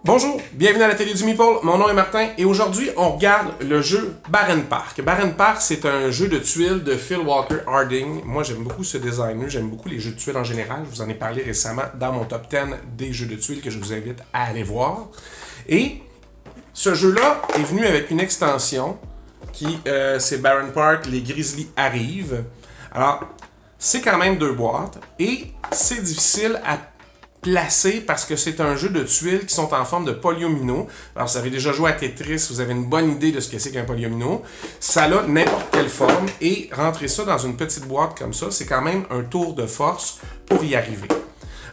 Bonjour, bienvenue à la télé du Meeple, mon nom est Martin et aujourd'hui on regarde le jeu Barenn Park. Barenn Park c'est un jeu de tuiles de Phil Walker Harding. Moi j'aime beaucoup ce designer, j'aime beaucoup les jeux de tuiles en général. Je vous en ai parlé récemment dans mon top 10 des jeux de tuiles que je vous invite à aller voir. Et ce jeu-là est venu avec une extension qui c'est Barenn Park, les Grizzlies arrivent. Alors c'est quand même 2 boîtes et c'est difficile à placé parce que c'est un jeu de tuiles qui sont en forme de polyomino. Alors, vous avez déjà joué à Tetris, vous avez une bonne idée de ce que c'est qu'un polyomino. Ça a n'importe quelle forme et rentrer ça dans une petite boîte comme ça, c'est quand même un tour de force pour y arriver.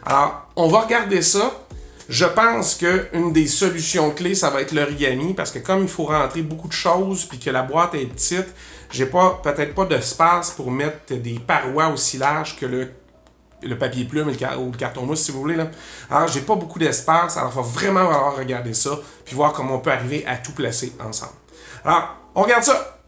Alors, on va regarder ça. Je pense qu'une des solutions clés, ça va être l'origami parce que comme il faut rentrer beaucoup de choses puis que la boîte est petite, j'ai peut-être pas d'espace pour mettre des parois aussi larges que le papier plume ou le carton mousse, si vous voulez. Là. Alors, j'ai pas beaucoup d'espace, alors il va vraiment falloir regarder ça, puis voir comment on peut arriver à tout placer ensemble. Alors, on regarde ça!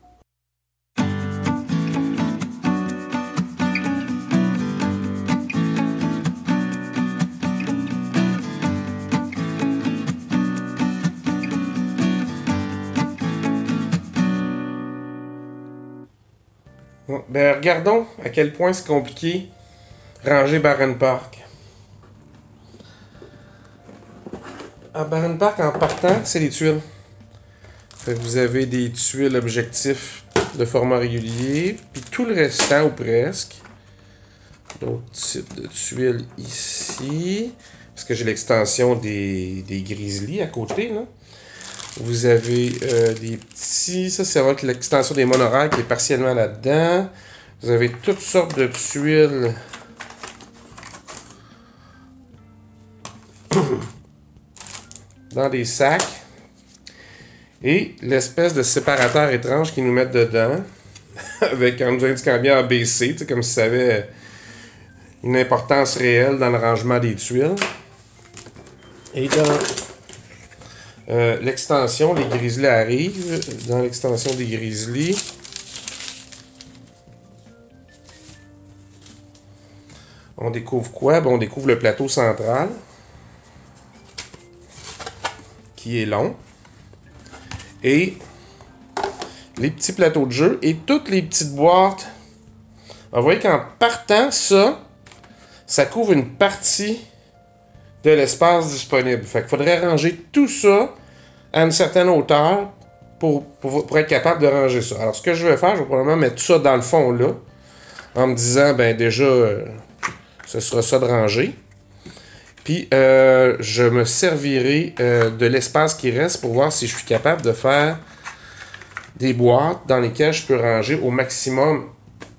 Bon, ben, regardons à quel point c'est compliqué ranger Barenn Park. À Barenn Park, en partant, c'est les tuiles. Fait que vous avez des tuiles objectifs de format régulier, puis tout le restant, ou presque. D'autres types de tuiles ici. Parce que j'ai l'extension des Grizzlies à côté, là. Vous avez des petits... Ça va être l'extension des monorails qui est partiellement là-dedans. Vous avez toutes sortes de tuiles... dans des sacs et l'espèce de séparateur étrange qu'ils nous mettent dedans avec en nous indiquant bien ABC, comme si ça avait une importance réelle dans le rangement des tuiles. Et dans l'extension, les Grizzlies arrivent. Dans l'extension des Grizzlies, on découvre quoi? Bon, on découvre le plateau central qui est long, et les petits plateaux de jeu, et toutes les petites boîtes. Alors, vous voyez qu'en partant, ça couvre une partie de l'espace disponible. Fait qu'il faudrait ranger tout ça à une certaine hauteur pour être capable de ranger ça. Alors, ce que je vais faire, je vais probablement mettre ça dans le fond là, en me disant, ben déjà, ce sera ça de ranger. Puis, je me servirai de l'espace qui reste pour voir si je suis capable de faire des boîtes dans lesquelles je peux ranger au maximum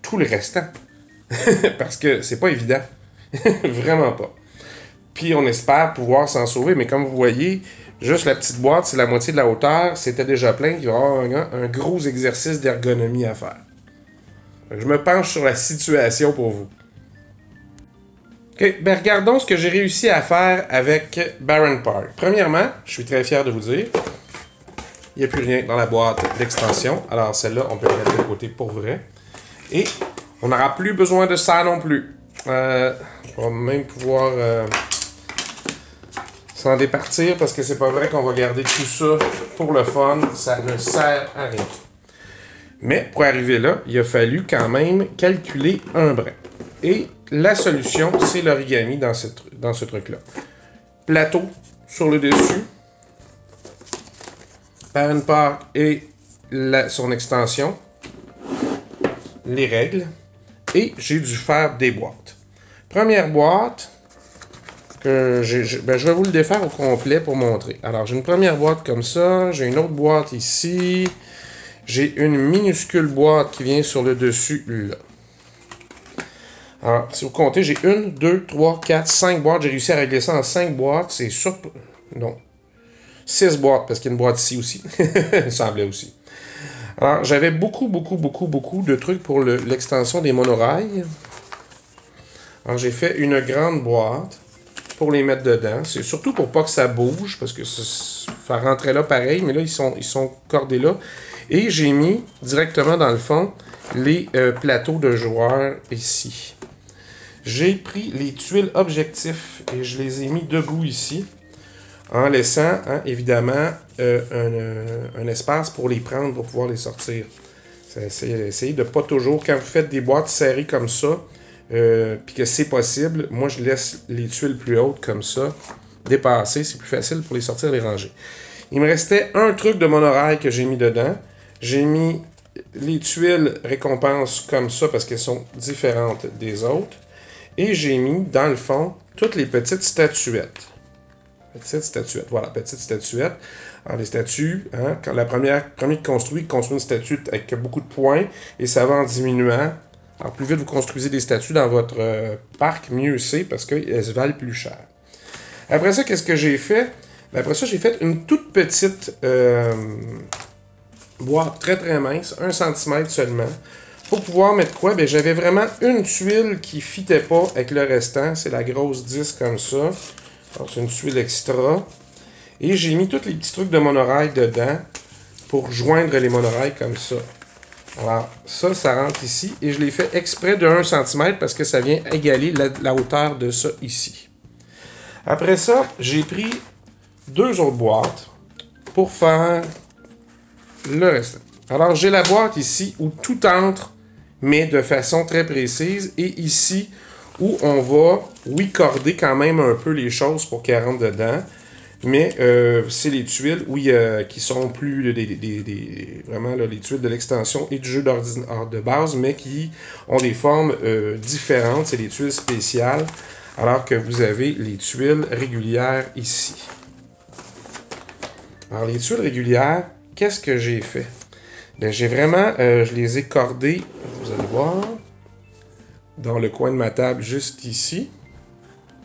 tout le restant. Parce que c'est pas évident. Vraiment pas. Puis, on espère pouvoir s'en sauver. Mais comme vous voyez, juste la petite boîte, c'est la moitié de la hauteur. C'était déjà plein. Il va y avoir un gros exercice d'ergonomie à faire. Je me penche sur la situation pour vous. Ok, ben regardons ce que j'ai réussi à faire avec Barenn Park. Premièrement, je suis très fier de vous dire, il n'y a plus rien dans la boîte d'extension. Alors celle-là, on peut la mettre de côté pour vrai. Et on n'aura plus besoin de ça non plus. On va même pouvoir s'en départir parce que c'est pas vrai qu'on va garder tout ça pour le fun. Ça ne sert à rien. Mais pour arriver là, il a fallu quand même calculer un brin. Et la solution, c'est l'origami dans ce truc-là. Plateau sur le dessus. Barenn Park et son extension. Les règles. Et j'ai dû faire des boîtes. Première boîte, que je vais vous le défaire au complet pour montrer. Alors, j'ai une première boîte comme ça. J'ai une autre boîte ici. J'ai une minuscule boîte qui vient sur le dessus là. Alors, si vous comptez, j'ai 1, 2, 3, 4, 5 boîtes. J'ai réussi à régler ça en 5 boîtes. C'est surprenant. Non. 6 boîtes, parce qu'il y a une boîte ici aussi. Il me semblait aussi. Alors, j'avais beaucoup de trucs pour l'extension des monorails. Alors, j'ai fait une grande boîte pour les mettre dedans. C'est surtout pour pas que ça bouge, parce que ça rentrait là pareil, mais là, ils sont cordés là. Et j'ai mis directement dans le fond les plateaux de joueurs ici. J'ai pris les tuiles objectifs et je les ai mis debout ici. en laissant, hein, évidemment, un espace pour les prendre, pour pouvoir les sortir. Essayez de pas toujours, quand vous faites des boîtes serrées comme ça, puis que c'est possible, moi je laisse les tuiles plus hautes comme ça, dépasser, c'est plus facile pour les sortir et les ranger. Il me restait un truc de monorail que j'ai mis dedans. J'ai mis les tuiles récompenses comme ça parce qu'elles sont différentes des autres. Et j'ai mis, dans le fond, toutes les petites statuettes. Voilà, petites statuettes. Alors, les statues, hein, quand premier qui construit une statue avec beaucoup de points, et ça va en diminuant. Alors, plus vite vous construisez des statues dans votre parc, mieux c'est, parce qu'elles se valent plus cher. Après ça, qu'est-ce que j'ai fait? Ben, après ça, j'ai fait une toute petite boîte très très mince, 1 cm seulement. Pour pouvoir mettre quoi? Ben, j'avais vraiment une tuile qui ne fitait pas avec le restant. C'est la grosse 10 comme ça. C'est une tuile extra. Et j'ai mis tous les petits trucs de monorail dedans pour joindre les monorails comme ça. Alors, ça rentre ici. Et je l'ai fait exprès de 1 cm parce que ça vient égaler la hauteur de ça ici. Après ça, j'ai pris 2 autres boîtes pour faire le restant. Alors, j'ai la boîte ici où tout entre, mais de façon très précise. Et ici, où on va, oui, corder quand même un peu les choses pour qu'elles rentrent dedans. Mais c'est les tuiles qui sont plus vraiment là, les tuiles de l'extension et du jeu de base, mais qui ont des formes différentes. C'est les tuiles spéciales, alors que vous avez les tuiles régulières ici. Alors, les tuiles régulières, qu'est-ce que j'ai fait? Ben, j'ai vraiment, je les ai cordées, vous allez voir, dans le coin de ma table, juste ici,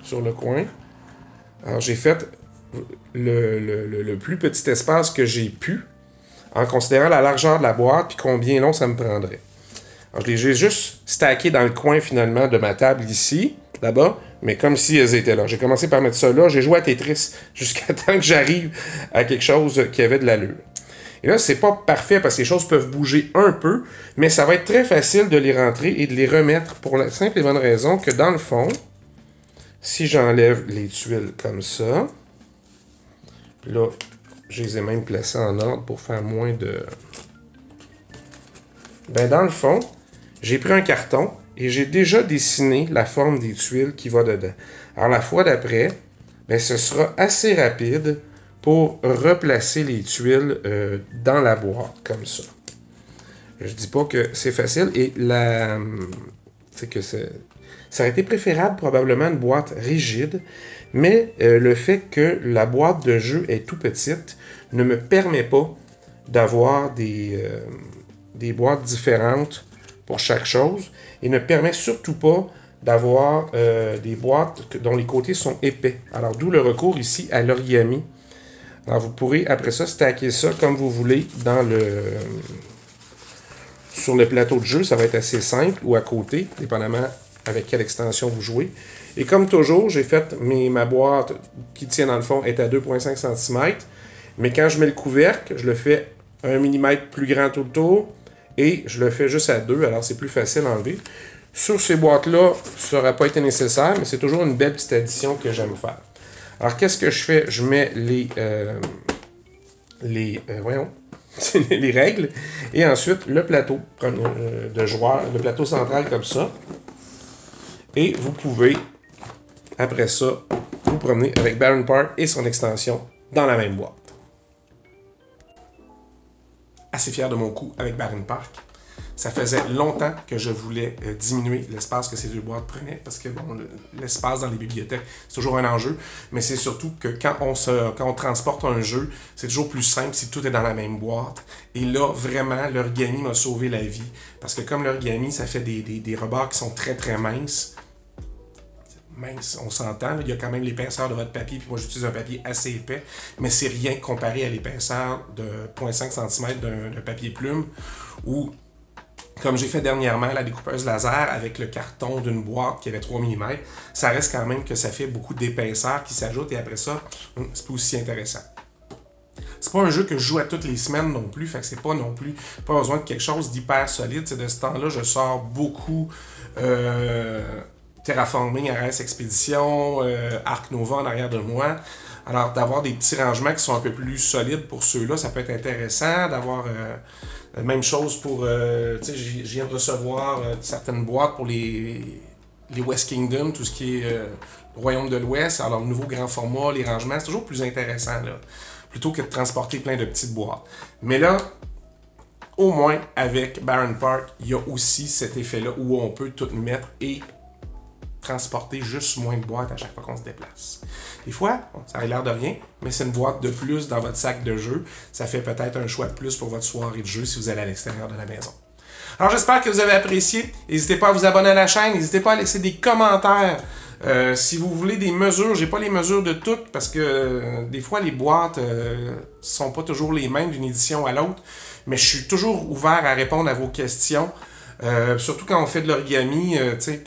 sur le coin. Alors, j'ai fait le plus petit espace que j'ai pu, en considérant la largeur de la boîte, puis combien long ça me prendrait. Alors, je les ai juste stacké dans le coin, finalement, de ma table ici, là-bas, mais comme si elles étaient là. J'ai commencé par mettre ça là, j'ai joué à Tetris, jusqu'à temps que j'arrive à quelque chose qui avait de l'allure. Et là, c'est pas parfait parce que les choses peuvent bouger un peu, mais ça va être très facile de les rentrer et de les remettre pour la simple et bonne raison que dans le fond, si j'enlève les tuiles comme ça, là, je les ai même placées en ordre pour faire moins de... Ben, dans le fond, j'ai pris un carton et j'ai déjà dessiné la forme des tuiles qui va dedans. Alors, la fois d'après, ben, ce sera assez rapide pour replacer les tuiles dans la boîte, comme ça. Je dis pas que c'est facile, et c'est que ça aurait été préférable probablement une boîte rigide, mais le fait que la boîte de jeu est tout petite ne me permet pas d'avoir des boîtes différentes pour chaque chose, et ne permet surtout pas d'avoir des boîtes dont les côtés sont épais. Alors d'où le recours ici à l'origami. Alors, vous pourrez, après ça, stacker ça comme vous voulez sur le plateau de jeu. Ça va être assez simple, ou à côté, dépendamment avec quelle extension vous jouez. Et comme toujours, j'ai fait ma boîte qui tient dans le fond est à 2,5 cm. Mais quand je mets le couvercle, je le fais 1 mm plus grand tout le tour. Et je le fais juste à 2, alors c'est plus facile à enlever. Sur ces boîtes-là, ça n'aurait pas été nécessaire, mais c'est toujours une belle petite addition que j'aime faire. Alors, qu'est-ce que je fais? Je mets les règles, et ensuite le plateau de joueur, le plateau central comme ça. Et vous pouvez, après ça, vous promener avec Baron Park et son extension dans la même boîte. Assez fier de mon coup avec Baron Park. Ça faisait longtemps que je voulais diminuer l'espace que ces 2 boîtes prenaient, parce que bon, l'espace dans les bibliothèques, c'est toujours un enjeu, mais c'est surtout que quand on transporte un jeu, c'est toujours plus simple si tout est dans la même boîte. Et là, vraiment, l'origami m'a sauvé la vie, parce que comme l'origami, ça fait des rebords qui sont très très minces, on s'entend, il y a quand même l'épaisseur de votre papier, puis moi j'utilise un papier assez épais, mais c'est rien comparé à l'épaisseur de 0,5 cm d'un papier plume, ou comme j'ai fait dernièrement la découpeuse laser avec le carton d'une boîte qui avait 3 mm, ça reste quand même que ça fait beaucoup d'épaisseur qui s'ajoute, et après ça, c'est pas aussi intéressant. C'est pas un jeu que je joue à toutes les semaines non plus, fait que c'est pas non plus pas besoin de quelque chose d'hyper solide. C'est de ce temps-là, je sors beaucoup Terraforming, RS Expedition, Ark Nova en arrière de moi. Alors, d'avoir des petits rangements qui sont un peu plus solides pour ceux-là, ça peut être intéressant. D'avoir même chose pour, tu sais, je viens de recevoir certaines boîtes pour les West Kingdom, tout ce qui est Royaume de l'Ouest. Alors, le nouveau grand format, les rangements, c'est toujours plus intéressant, là, plutôt que de transporter plein de petites boîtes. Mais là, au moins, avec Baron Park, il y a aussi cet effet-là où on peut tout mettre et transporter juste moins de boîtes à chaque fois qu'on se déplace. Des fois, bon, ça a l'air de rien, mais c'est une boîte de plus dans votre sac de jeu. Ça fait peut-être un choix de plus pour votre soirée de jeu si vous allez à l'extérieur de la maison. Alors j'espère que vous avez apprécié. N'hésitez pas à vous abonner à la chaîne. N'hésitez pas à laisser des commentaires. Si vous voulez des mesures, j'ai pas les mesures de toutes parce que des fois les boîtes sont pas toujours les mêmes d'une édition à l'autre. Mais je suis toujours ouvert à répondre à vos questions. Surtout quand on fait de l'origami, tu sais,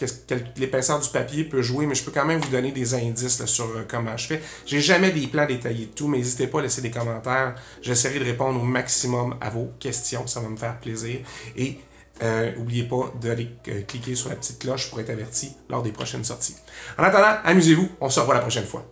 l'épaisseur du papier peut jouer, mais je peux quand même vous donner des indices là, sur comment je fais. J'ai jamais des plans détaillés de tout, mais n'hésitez pas à laisser des commentaires. J'essaierai de répondre au maximum à vos questions, ça va me faire plaisir. Et n'oubliez pas d'aller cliquer sur la petite cloche pour être averti lors des prochaines sorties. En attendant, amusez-vous, on se revoit la prochaine fois.